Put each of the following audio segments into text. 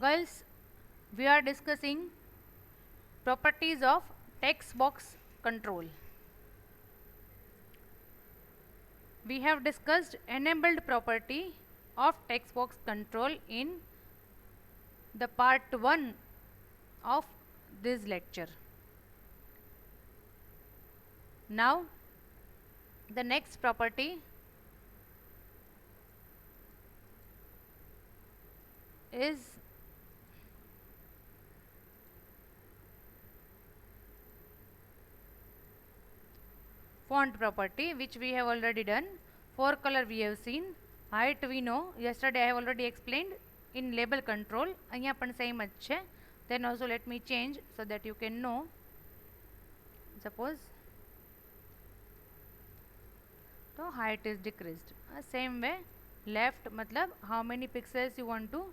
Girls, we are discussing properties of text box control. We have discussed enabled property of text box control in the part 1 of this lecture. Now the next property is font property, which we have already done. For color we have seen, height we know, yesterday I have already explained. In label control અહીંયા પણ same જ છે. Then also let me change so that you can know. Suppose so height is decreased. Same way left matlab how many pixels you want to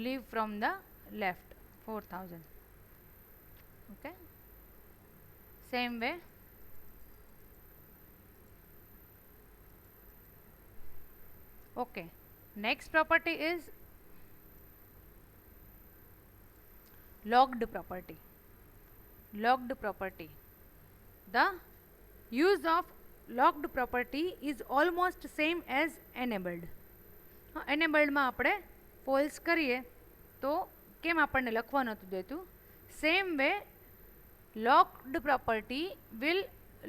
leave from the left, 4000. Okay, same way okay. Next property is logged property. Logged property, the use of logged property is almost same as enabled. enabled માં આપણે false કરીએ તો કેમ આપણને લખવા નહોતું દેતું, same way logged property will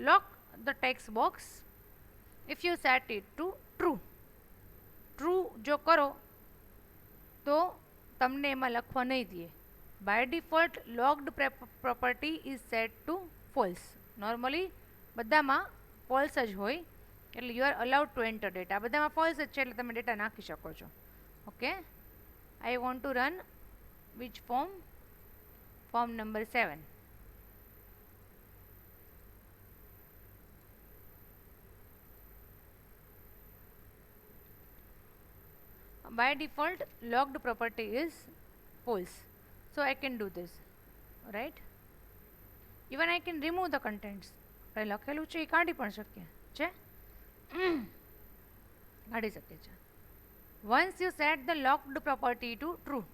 lock the text box if you set it to true. True જો કરો તો તમને એમાં લખવા નહીં દે. By default logged property is set to false. Normally બધામાં ફોલ્સ જ હોય, એટલે you are allowed to enter data. બધામાં ફોલ્સ જ છે એટલે તમે ડેટા નાખી શકો છો. Okay, I want to run which form number 7. By default logged property is false, so I can do this, right? Even I can remove the contents. લખેલું છે એ કાઢી પણ શકીએ છે, કાઢી શકીએ છે. Once you set the logged property to true,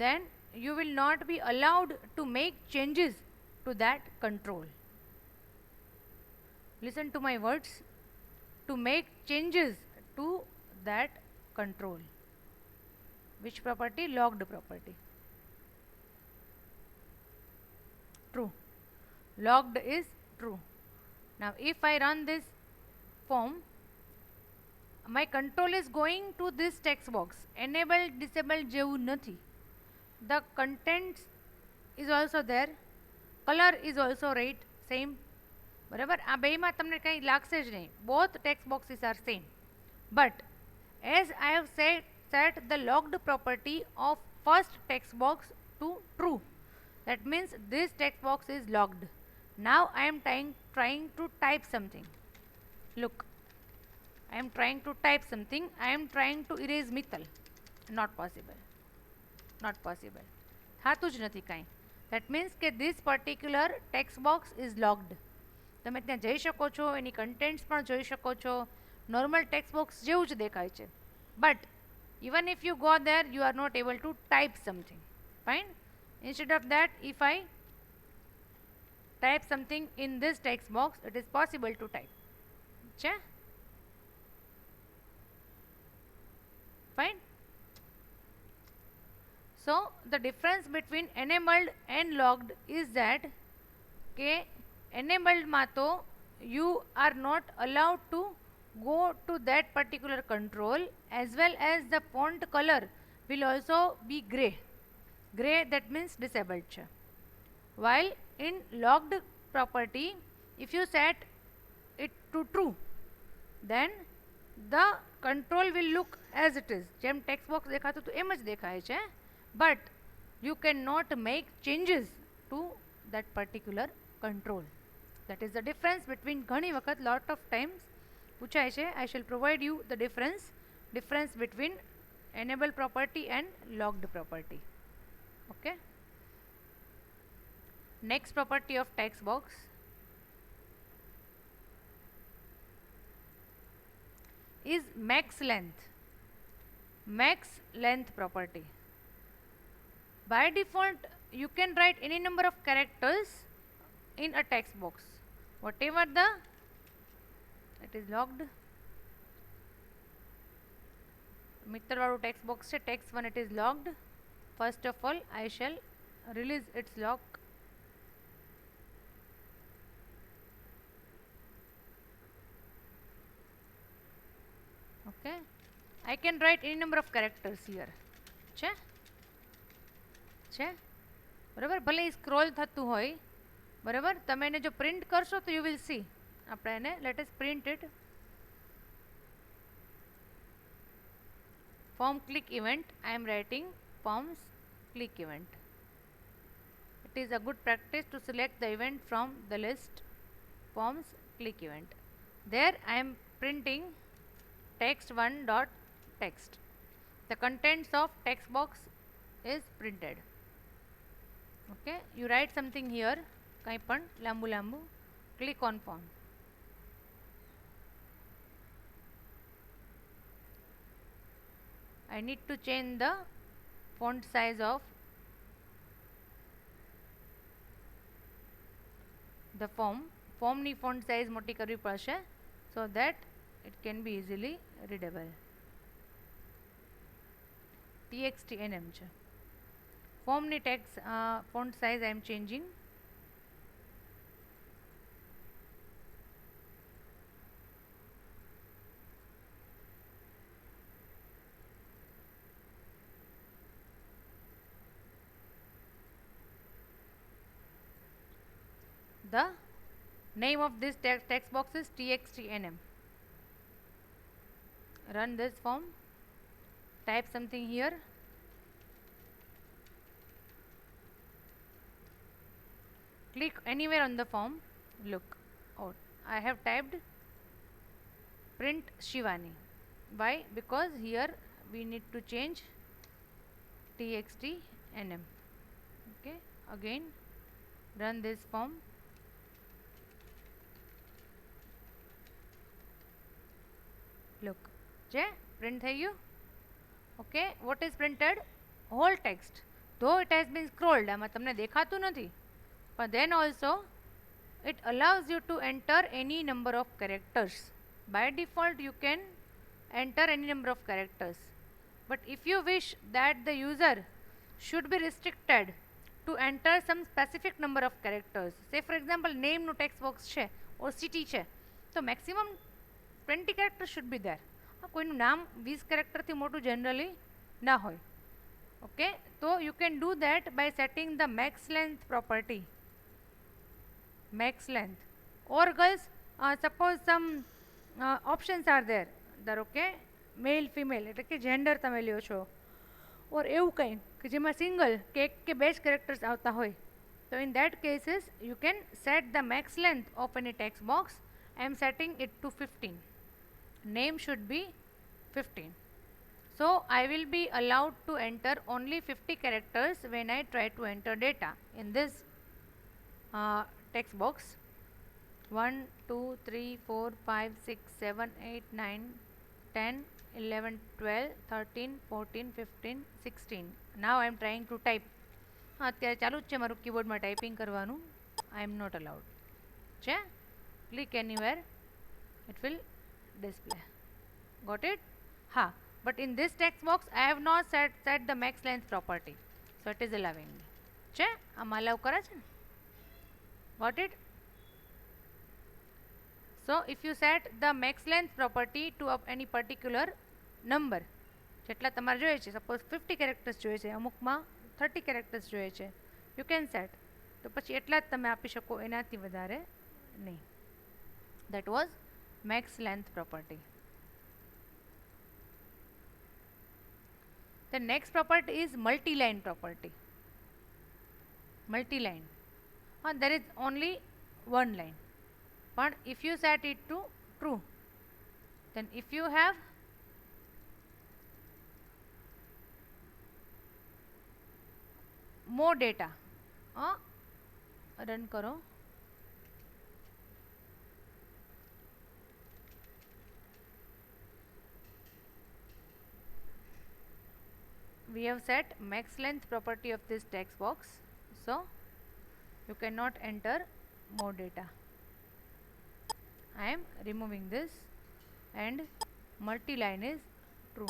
then you will not be allowed to make changes to that control. Listen to my words. To make changes to that control. Which property? Logged property. True. Logged is true. Now if I run this form, my control is going to this text box. Enabled, disabled જેવું નથી. The contents is also there. Color is also right, same. બરાબર, આ બેમાં તમને કંઈ લાગશે જ નહીં. Both text boxes are same. But as I have set the logged property of first text box to true, that means this text box is logged. Now I am trying to type something. Look, I am trying to type something. I am trying to erase Mithal. Not possible. Not possible. થાતું જ નથી કાંઈ. That means કે this particular text box is logged. તમે ત્યાં જઈ શકો છો, એની કન્ટેન્ટ્સ પણ જોઈ શકો છો. નોર્મલ ટેક્સ્ટ બોક્સ જેવું જ દેખાય છે. But even if you go there, you are not able to type something. Fine. Instead of that, if I type something in this text box, it is possible to type. છે fine. So the difference between enabled and logged is that કે enabled માં તો you are not allowed to go to that particular control, as well as the font color will also be grey. Grey, that means disabled છે. While in logged property, if you set it to true, then the control will look as it is. જેમ text box દેખાતું તો એમ જ દેખાય છે. But you cannot make changes to that particular control. That is the difference between, ઘણી વખત lot of times પૂછાય છે. I shall provide you the difference between enabled property and logged property. Okay. Next property of text box is max length. max length property. By default, you can write any number of characters in a text box. Whatever the it is logged. Mitter varu text box છે text 1 it is logged. First of all, I shall release its lock. Okay, I can write any number of characters here. છે બરાબર, ભલે એ scroll થતું હોય બરાબર. તમે એને જો પ્રિન્ટ કરશો તો યુ વિલ સી. આપણે એને let us print it. form click event, I am writing forms click event. It is a good practice to select the event from the list forms click event. There I am printing text1 dot text. The contents of text box is printed. Okay, you write something here, કંઈ પણ લાંબુ લાંબુ. Click on form. I need to change the font size of the form ની font size મોટી કરવી પડશે so that it can be easily readable. txtnm છે. form ની text font size I am changing. The name of this text box is txtnm. Run this form, type something here. Click anywhere on the form. Look, oh, I have typed print Shivani. Why? Because here we need to change txtnm. Okay, again run this form. Look, છે print થઈ ગયું. Okay, what is printed? Whole text. Though it has been scrolled, આમાં તમને દેખાતું નથી, but then also it allows you to enter any number of characters. By default you can enter any number of characters, but if you wish that the user should be restricted to enter some specific number of characters, say for example name no text box છે or city છે, તો maximum 20 characters should be there. કોઈનું નામ 20 characterથી મોટું generally ના હોય. Okay, so you can do that by setting the max length property. Max length, or girls, suppose some options are there. ધારો કે મેલ ફિમેલ એટલે કે જેન્ડર તમે લ્યો છો, ઓર એવું કંઈ કે જેમાં સિંગલ કે એક કે બે જ કેરેક્ટર્સ આવતા હોય, તો in that cases you can set the max length of any text box. I am setting it to 15. Name should be 15. So I will be allowed to enter only 50 characters when I try to enter data in this text box. 1 2 3 4 5 6 7 8 9 10 11 12 13 14 15 16. Now I am trying to type. અત્યારે ચાલુ જ છે મારું કીબોર્ડમાં typing કરવાનું. I am not allowed. છે, click anywhere, it will display. Got it? Ha, but in this text box I have not set the max length property, so it is allowing me. છે, આમાં allow કરે છે. Got it? So if you set the max length property to any particular number, જેટલા તમારે જોઈએ છે, suppose 50 characters જોઈએ છે, અમુકમાં 30 characters જોઈએ છે, you can set. તો પછી એટલા જ તમે આપી શકો, એનાથી વધારે નહીં. That was max length property. The next property is multi-line property. Multi-line. There is only one line. But if you set it to true, then if you have more data, run करो. we have set max length property of this text box, so you cannot enter more data. I am removing this and multi-line is true.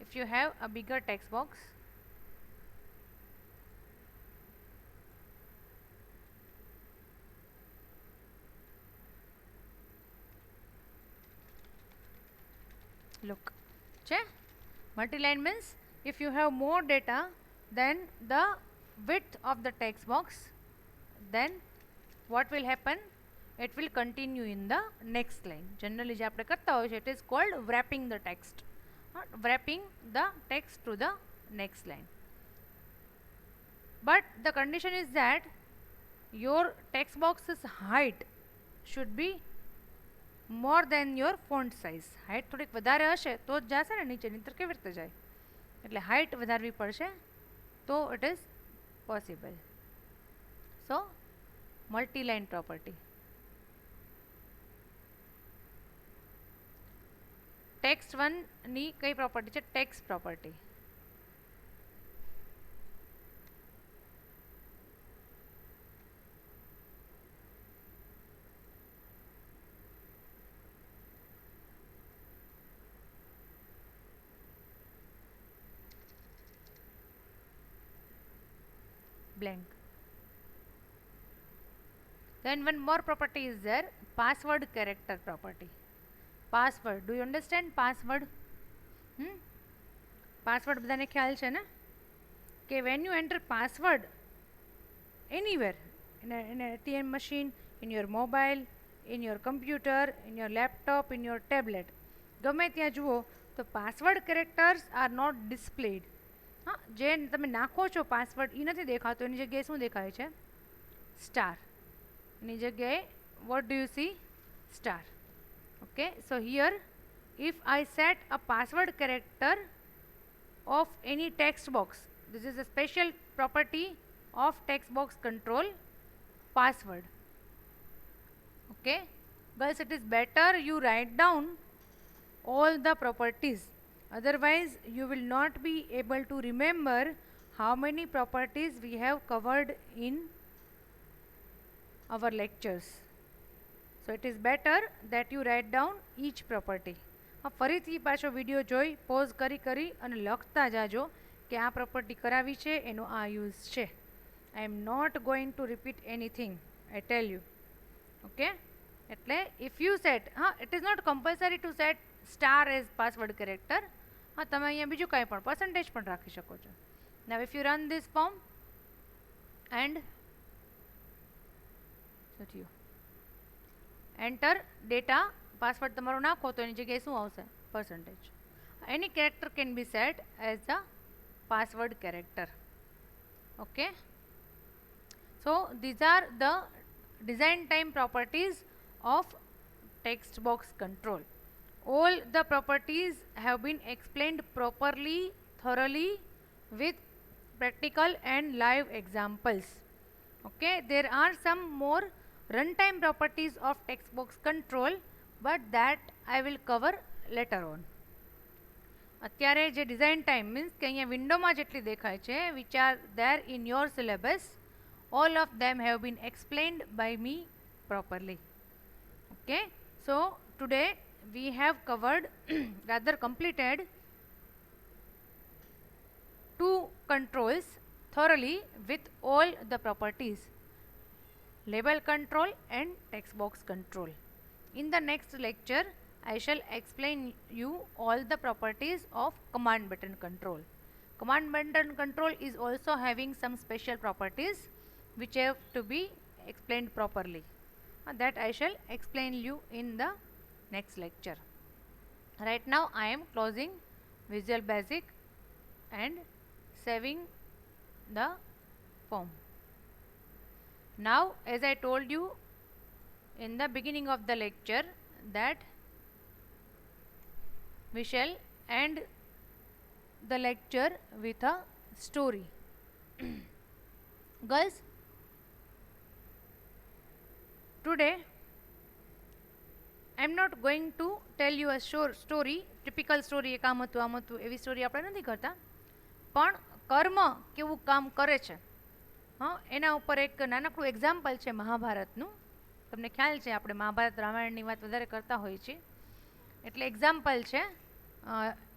If you have a bigger text box, look, che? Multi-line means if you have more data than the width of the text box, then what will happen? It will continue in the next line. Generally જે આપણે કરતા હોય છે, it is called wrapping the text. Wrapping the text to the next line. But the condition is that your text box's height should be more than your font size. Height થોડીક વધારે હશે તો જ જશે ને નીચે, નહીંતર કેવી રીતે જાય? એટલે હાઇટ વધારવી પડશે તો it is possible. So multi-line property. Text 1 ની કઈ પ્રોપર્ટી છે? Text property. Blank. Then one more property is there, password character property. Password, do you understand password? Password બધાને ખ્યાલ છે ને કે when you enter password anywhere, in an ATM machine, in your mobile, in your computer, in your laptop, in your tablet, ગમે ત્યાં જુઓ તો password characters are not displayed. જે તમે નાખો છો પાસવર્ડ એ નથી દેખાતો, એની જગ્યાએ શું દેખાય છે? સ્ટાર. એની જગ્યાએ what do you see? Star. Okay, so here if I set a password character of any text box, this is a special property of text box control, password. Okay girls, it is better you write down all the properties, otherwise you will not be able to remember how many properties we have covered in our lectures. So it is better that you write down each property. ફરીથી પાછો video જોઈ pose કરી કરી અને લખતા જાજો કે આ પ્રોપર્ટી કરાવી છે, એનો આ યુઝ છે. I am not going to repeat anything, I tell you. Okay, એટલે if you set, it is not compulsory to set star as password character. તમે અહીંયા બીજું કાંઈ પણ percentage પણ રાખી શકો છો. Now if you run this form and enter data, password તમારો નાખો તો એની જગ્યાએ શું આવશે? percentage. Any character can be set as a password character. Okay, so these are the design time properties of text box control. All the properties have been explained properly, thoroughly, with practical and live examples. Okay, there are some more runtime properties of text box control, but that I will cover later on. અત્યારે જે design time means કે અહીંયા વિન્ડોમાં જેટલી દેખાય છે, which are there in your syllabus, all of them have been explained by me properly. Okay, so today we have covered rather completed 2 controls thoroughly with all the properties, label control and text box control. In the next lecture I shall explain you all the properties of command button control. Command button control is also having some special properties which have to be explained properly. That I shall explain you in the next lecture. Right now I am closing Visual Basic and saving the form. Now, as I told you in the beginning of the lecture, that we shall end the lecture with a story. Girls, today I am not going to tell you a story, typical story, એક આમ હતું એવી story આપણે નથી કરતા, પણ કર્મ કેવું કામ કરે છે એના ઉપર એક નાનકડું એક્ઝામ્પલ છે મહાભારતનું. તમને ખ્યાલ છે આપણે મહાભારત રામાયણની વાત વધારે કરતા હોઈએ છીએ, એટલે એક્ઝામ્પલ છે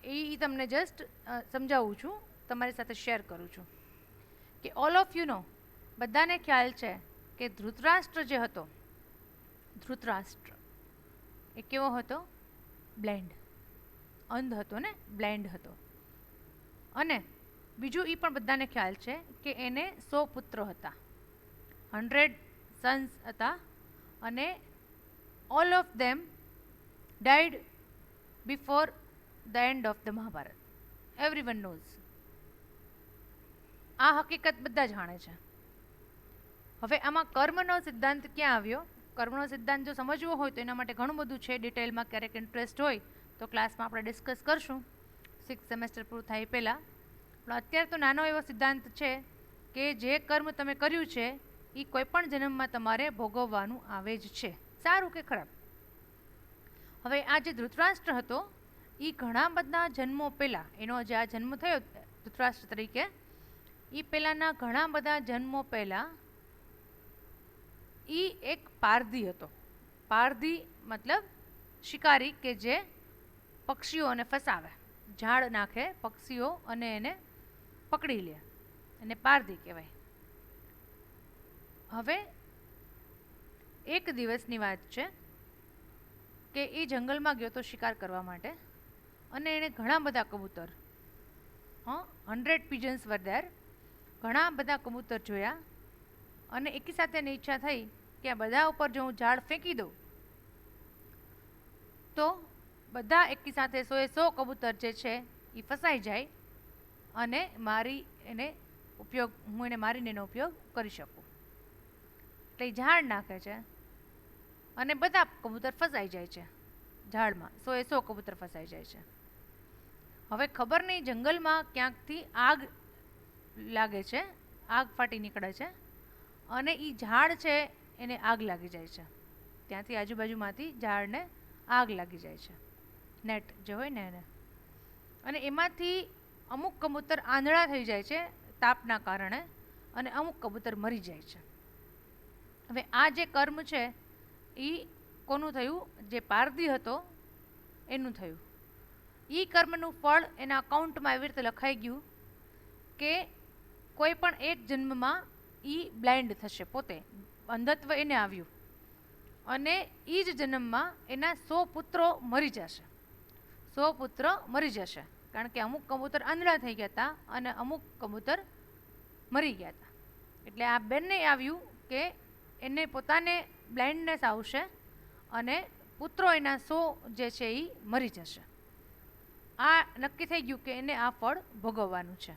એ તમને જસ્ટ સમજાવું છું, તમારી સાથે શેર કરું છું કે ઓલ ઓફ યુ નો, બધાને ખ્યાલ છે કે ધૃતરાષ્ટ્ર જે હતો, ધૃતરાષ્ટ્ર એ કેવો હતો? બ્લાઇન્ડ, અંધ હતો ને, બ્લાઇન્ડ હતો. અને બીજું એ પણ બધાને ખ્યાલ છે કે એને 100 પુત્ર હતા, 100 સન્સ હતા, અને all of them died before the end of the Mahabharata. Everyone knows. આ હકીકત બધા જાણે છે. હવે આમાં કર્મનો સિદ્ધાંત ક્યાં આવ્યો? કર્મનો સિદ્ધાંત જો સમજવો હોય તો એના માટે ઘણું બધું છે, ડિટેલમાં ક્યારેક ઇન્ટરેસ્ટ હોય તો ક્લાસમાં આપણે ડિસ્કસ કરશું 6th સેમેસ્ટર પૂરું થાય પહેલાં. પણ અત્યારે તો નાનો એવો સિદ્ધાંત છે કે જે કર્મ તમે કર્યું છે એ કોઈપણ જન્મમાં તમારે ભોગવવાનું આવે જ છે, સારું કે ખરાબ. હવે આ જે ધૃતરાષ્ટ્ર હતો એ ઘણા બધા જન્મો પહેલાં, એનો જે આ જન્મ થયો ધૃતરાષ્ટ્ર તરીકે, એ પહેલાંના ઘણા બધા જન્મો પહેલાં એ એક પારધી હતો. પારધી મતલબ શિકારી કે જે પક્ષીઓને ફસાવે, ઝાડ નાખે પક્ષીઓ અને એને પકડી લે, અને પારધી કહેવાય. હવે એક દિવસની વાત છે કે એ જંગલમાં ગયો તો શિકાર કરવા માટે, અને એણે ઘણા બધા કબૂતર, 100 pigeons were there, ઘણા બધા કબૂતર જોયા, અને એકી સાથે એની ઈચ્છા થઈ કે આ બધા ઉપર જો હું ઝાડ ફેંકી દઉં તો બધા એકી સાથે 100 કબૂતર જે છે એ ફસાઈ જાય અને હું એને મારીને એનો ઉપયોગ કરી શકું. એટલે એ ઝાડ નાખે છે અને બધા કબૂતર ફસાઈ જાય છે ઝાડમાં, 100 કબૂતર ફસાઈ જાય છે. હવે ખબર નહીં જંગલમાં ક્યાંકથી આગ લાગે છે, આગ ફાટી નીકળે છે, અને એ ઝાડ છે એને આગ લાગી જાય છે, ત્યાંથી આજુબાજુમાંથી ઝાડને આગ લાગી જાય છે, નેટ જે હોય ને એને, અને એમાંથી અમુક કબૂતર આંધળા થઈ જાય છે તાપના કારણે, અને અમુક કબૂતર મરી જાય છે. હવે આ જે કર્મ છે એ કોનું થયું? જે પારધી હતો એનું થયું. એ કર્મનું ફળ એના અકાઉન્ટમાં એવી રીતે લખાઈ ગયું કે કોઈ પણ એક જન્મમાં એ બ્લાઇન્ડ થશે, પોતે અંધત્વ એને આવ્યું, અને એ જ જન્મમાં એના 100 પુત્રો મરી જશે. 100 પુત્ર મરી જશે, કારણ કે અમુક કબૂતર આંધળા થઈ ગયા હતા અને અમુક કબૂતર મરી ગયા હતા. એટલે આ બંને આવ્યું કે એને પોતાને બ્લાઇન્ડનેસ આવશે અને પુત્રો એના 100 જે છે એ મરી જશે. આ નક્કી થઈ ગયું કે એને આ ફળ ભોગવવાનું છે.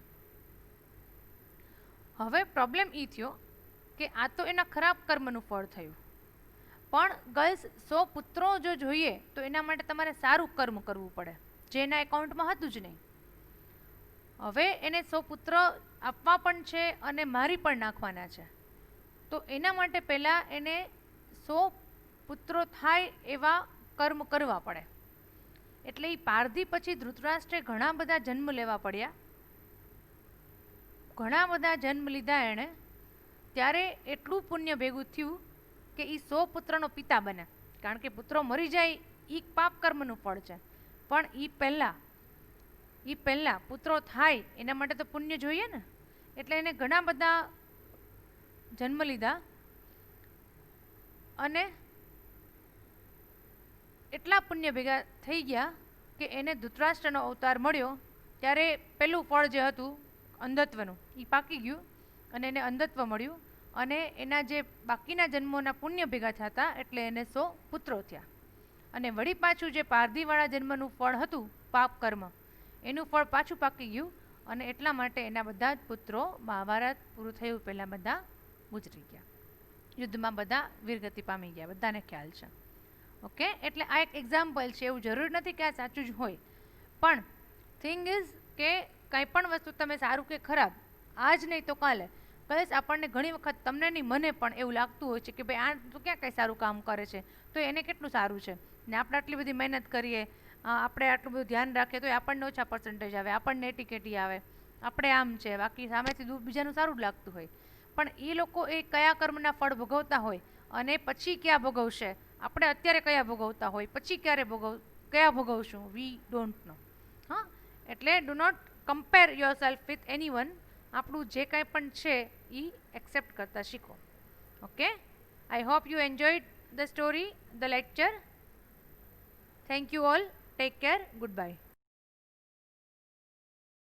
હવે પ્રોબ્લેમ એ થયો કે આ તો એના ખરાબ કર્મનું ફળ થયું, પણ ગર્લ્સ 100 પુત્રો જો જોઈએ તો એના માટે તમારે સારું કર્મ કરવું પડે, જે એના એકાઉન્ટમાં હતું જ નહીં. હવે એને 100 પુત્ર આપવા પણ છે અને મારી પણ નાખવાના છે, તો એના માટે પહેલાં એને 100 પુત્રો થાય એવા કર્મ કરવા પડે. એટલે એ પારધી પછી ધૃતરાષ્ટ્રે ઘણા બધા જન્મ લેવા પડ્યા, ઘણા બધા જન્મ લીધા એણે, ત્યારે એટલું પુણ્ય ભેગું થયું કે એ 100 પુત્રનો પિતા બને. કારણ કે પુત્રો મરી જાય એ પાપ કર્મનું ફળ છે, પણ એ પહેલાં પુત્રો થાય એના માટે તો પુણ્ય જોઈએ ને. એટલે એને ઘણા બધા જન્મ લીધા, અને એટલા પુણ્ય ભેગા થઈ ગયા કે એને ધૃતરાષ્ટ્રનો અવતાર મળ્યો, ત્યારે પહેલું ફળ જે હતું અંધત્વનું એ પાકી ગયું, અને એને અંધત્વ મળ્યું, અને એના જે બાકીના જન્મોના પુણ્ય ભેગા થતા એટલે એને 100 પુત્રો થયા. અને વળી પાછું જે પારધીવાળા જન્મનું ફળ હતું પાપ કર્મ, એનું ફળ પાછું પાકી ગયું, અને એટલા માટે એના બધા જ પુત્રો મહાભારત પૂરું થયું પહેલાં બધા ગુજરી ગયા, યુદ્ધમાં બધા વીરગતિ પામી ગયા, બધાને ખ્યાલ છે. ઓકે, એટલે આ એક એક્ઝામ્પલ છે, એવું જરૂર નથી કે આ સાચું જ હોય, પણ થિંગ ઇઝ કે કંઈ પણ વસ્તુ તમે સારું કે ખરાબ, આજ નહીં તો કાલે કદાચ આપણને ઘણી વખત તમને નહીં મને પણ એવું લાગતું હોય છે કે ભાઈ આ તો ક્યાં કંઈ સારું કામ કરે છે, તો એને કેટલું સારું છે ને આપણે આટલી બધી મહેનત કરીએ, આપણે આટલું બધું ધ્યાન રાખીએ તો આપણને ઓછા પર્સન્ટેજ આવે, આપણને એટીકેટી આવે, આપણે આમ છે, બાકી સામેથી બીજાનું સારું જ લાગતું હોય. પણ એ લોકો એ કયા કર્મના ફળ ભોગવતા હોય અને પછી ક્યાં ભોગવશે, આપણે અત્યારે કયા ભોગવતા હોય, પછી કયા ભોગવશું, વી ડોન્ટ નો. હા, એટલે do not compare yourself with anyone. આપણું જે કાંઈ પણ છે એ એક્સેપ્ટ કરતા શીખો. Okay, I hope you enjoyed the story, the lecture. Thank you all, take care, good bye.